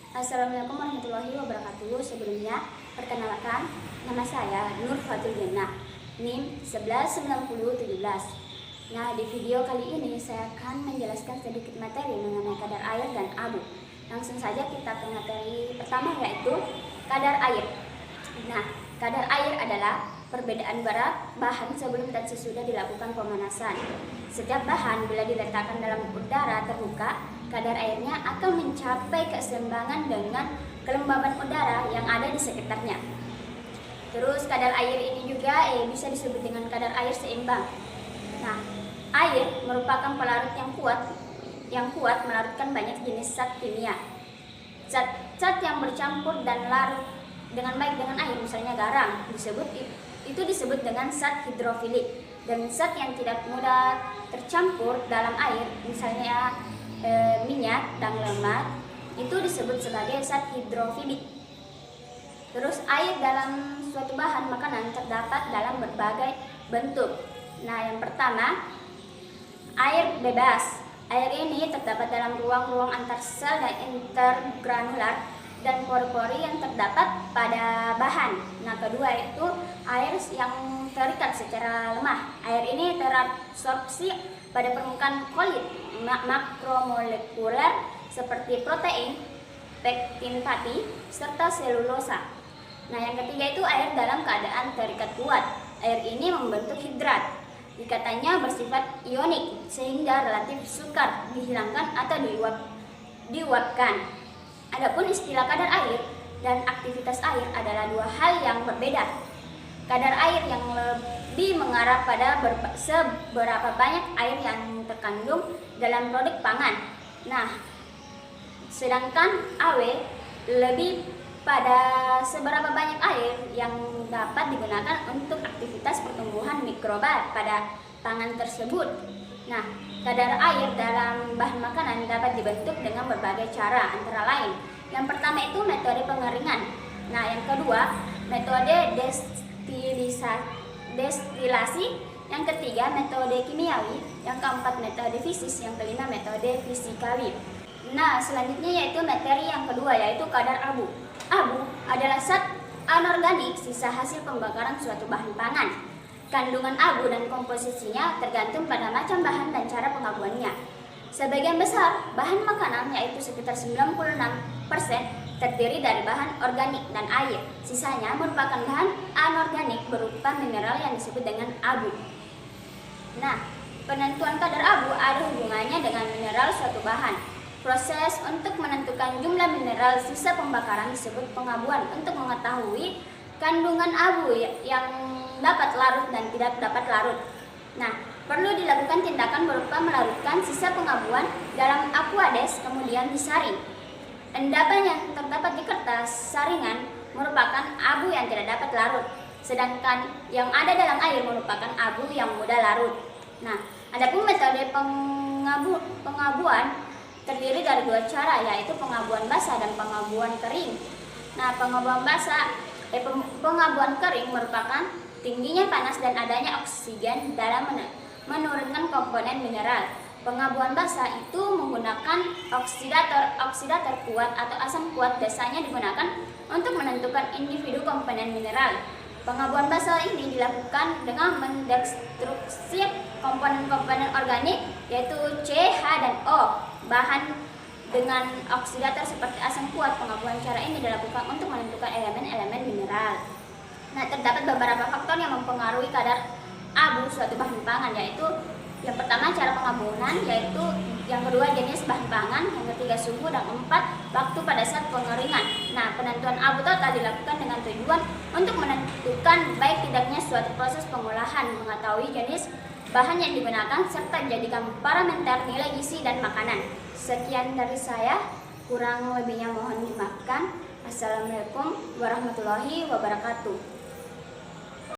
Assalamualaikum warahmatullahi wabarakatuh. Sebelumnya, perkenalkan, nama saya Nur Fatul Jannah, NIM 119017. Nah, di video kali ini saya akan menjelaskan sedikit materi mengenai kadar air dan abu. Langsung saja kita ke materi pertama, yaitu kadar air. Nah, kadar air adalah perbedaan berat bahan sebelum dan sesudah dilakukan pemanasan. Setiap bahan bila diletakkan dalam udara terbuka, kadar airnya akan mencapai keseimbangan dengan kelembaban udara yang ada di sekitarnya. Terus kadar air ini juga bisa disebut dengan kadar air seimbang. Nah, air merupakan pelarut yang kuat melarutkan banyak jenis zat kimia. Zat yang bercampur dan larut dengan baik dengan air, misalnya garam, disebut dengan zat hidrofilik. Dan zat yang tidak mudah tercampur dalam air, misalnya minyak dan lemak, itu disebut sebagai zat hidrofilik. Terus air dalam suatu bahan makanan terdapat dalam berbagai bentuk. Nah, yang pertama, air bebas. Air ini terdapat dalam ruang-ruang antar sel dan intergranular dan pori-pori yang terdapat pada bahan. Nah, kedua itu air yang terikat secara lemah. Air ini terabsorpsi pada permukaan kulit makromolekuler seperti protein, pektin fatty, serta selulosa. Nah, yang ketiga itu air dalam keadaan terikat kuat. Air ini membentuk hidrat. Ikatannya bersifat ionik sehingga relatif sukar dihilangkan atau diuapkan. Adapun istilah kadar air dan aktivitas air adalah dua hal yang berbeda. Kadar air yang lebih mengarah pada seberapa banyak air yang terkandung dalam produk pangan. Nah, sedangkan AW lebih pada seberapa banyak air yang dapat digunakan untuk aktivitas pertumbuhan mikroba pada pangan tersebut. Nah, kadar air dalam bahan makanan dapat dibentuk dengan berbagai cara, antara lain. Yang pertama itu metode pengeringan. Nah, yang kedua metode destilasi. Yang ketiga metode kimiawi. Yang keempat metode fisis. Yang kelima metode fisikawi. Nah, selanjutnya yaitu materi yang kedua, yaitu kadar abu. Abu adalah zat anorganik sisa hasil pembakaran suatu bahan pangan. Kandungan abu dan komposisinya tergantung pada macam bahan dan cara pengabuannya. Sebagian besar bahan makanan, yaitu sekitar 96%, terdiri dari bahan organik dan air. Sisanya merupakan bahan anorganik berupa mineral yang disebut dengan abu. Nah, penentuan kadar abu ada hubungannya dengan mineral suatu bahan. Proses untuk menentukan jumlah mineral sisa pembakaran disebut pengabuan untuk mengetahui kandungan abu yang dapat larut dan tidak dapat larut. Nah, perlu dilakukan tindakan berupa melarutkan sisa pengabuan dalam aquades kemudian disaring. Endapan yang terdapat di kertas saringan merupakan abu yang tidak dapat larut, sedangkan yang ada dalam air merupakan abu yang mudah larut. Nah, adapun metode pengabuan terdiri dari dua cara, yaitu pengabuan basah dan pengabuan kering. Nah, pengabuan kering merupakan tingginya panas dan adanya oksigen dalam menurunkan komponen mineral. Pengabuan basah itu menggunakan oksidator kuat atau asam kuat, biasanya digunakan untuk menentukan individu komponen mineral. Pengabuan basah ini dilakukan dengan mendestruksi komponen-komponen organik, yaitu C, H, dan O. Bahan dengan oksidator seperti asam kuat. Pengabuan cara ini dilakukan untuk menentukan elemen-elemen mineral. Nah, terdapat beberapa faktor yang mempengaruhi kadar abu suatu bahan pangan, yaitu yang pertama cara pengabunan, yaitu yang kedua jenis bahan pangan, yang ketiga suhu, dan keempat waktu pada saat pengeringan. Nah, penentuan abu total dilakukan dengan tujuan untuk menentukan baik tidaknya suatu proses pengolahan, mengetahui jenis bahan yang digunakan, serta menjadikan parameter nilai gizi dan makanan. Sekian dari saya, kurang lebihnya mohon dimaafkan. Assalamualaikum warahmatullahi wabarakatuh.